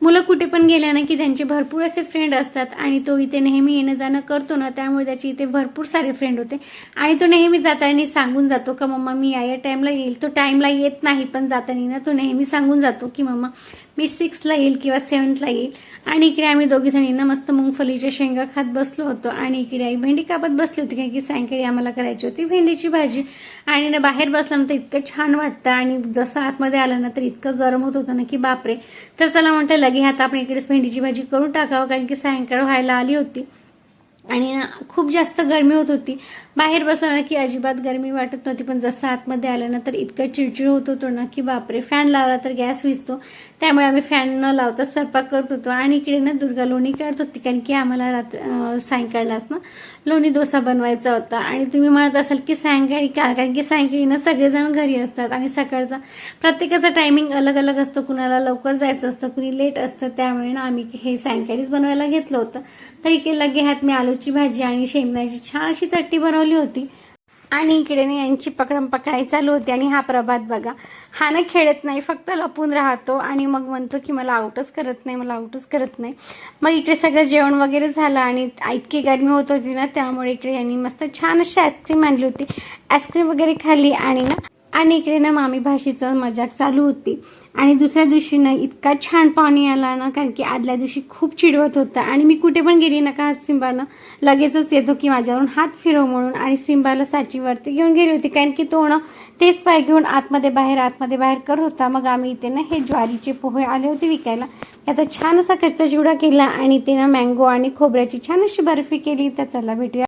मुलं कुठे पण गेल्या ना की त्यांचे भरपूर असे फ्रेंड असतात आणि तो इथे नेहमी येणं जाणं करतो ना, त्यामुळे त्याचे इथे भरपूर सारे फ्रेंड होते. आणि तो नेहमी जाताना सांगून जातो का मम्मा मी या टाइमला येईल. तो टाइमला येत नाही, पण जाताना ना तो नेहमी सांगून जातो की मम्मा मी 6ला येईल किंवा 7ला येईल. आणि इकडे आम्ही दोघी जणींना मस्त मुंगफलीच्या शेंगा खात बसलो होतो आणि इकडे आई भेंडी कापत बसली होती, कारण की सायंकाळी आम्हाला करायची होती भेंडीची भाजी. आणि ना बाहेर बसल्यानंतर इतकं छान वाटतं आणि जसं आतमध्ये आलं ना तर इतकं गरम होत होतं ना की बापरे. तर चला म्हणतं लगे आता आपण इकडेच भेंडीची भाजी करून टाकावं, कारण की सायंकाळ व्हायला आली होती आणि ना खूप जास्त गरमी होत होती. बाहेर बसलं ना की अजिबात गरमी वाटत नव्हती, पण जसं आतमध्ये आलं ना तर इतकं चिडचिड होत होतो ना की बापरे. फॅन लावला तर गॅस विझतो, त्यामुळे आम्ही फॅन न लावता स्वयंपाक करत होतो. आणि इकडे ना दुर्गा लोणी काढत होती, कारण की आम्हाला सायंकाळलाच ना लोणी डोसा बनवायचा होता. आणि तुम्ही म्हणत असाल की सायंकाळी का, कारण की सायंकाळी ना सगळेजण घरी असतात आणि सकाळचा प्रत्येकाचा टायमिंग अलग अलग असतो. कुणाला लवकर जायचं असतं, कुणी लेट असतं, त्यामुळे ना आम्ही हे सायंकाळीच बनवायला घेतलं होतं. तर इकडे लगे ह्यात मी आलूची भाजी आणि शेंगदाण्याची छान अशी चटणी बनवली होती. आणि इकडे ना यांची पकडम पकडाई चालू होती. आणि हा प्रभात बघा, हा ना खेळत नाही, फक्त लपून राहतो आणि मग म्हणतो की मला आउटच करत नाही, मला आउटच करत नाही. मग इकडे सगळं जेवण वगैरे झालं आणि इतकी गरमी होत होती ना, त्यामुळे इकडे यांनी मस्त छान अशी आईस्क्रीम आणली होती. आईस्क्रीम वगैरे खाल्ली आणि इकडे ना मामी भाषेचं मजाक चालू होती. आणि दुसऱ्या दिवशी ना इतका छान पाणी आला ना, कारण की आदल्या दिवशी खूप चिडवत होता. आणि मी कुठे पण गेली ना का सिंबानं लगेचच येतो की माझ्यावरून हात फिरव म्हणून. आणि सिंबाला साचीवरती घेऊन गेली होती, कारण की तो ना तेच पाय घेऊन आतमध्ये बाहेर करत होता. मग आम्ही इथे ना हे ज्वारीचे पोहे आले होते विकायला, याचा छान असा कच्चा चिवडा केला आणि ते ना मँगो आणि खोबऱ्याची छान अशी बर्फी केली. तर चला भेटूया.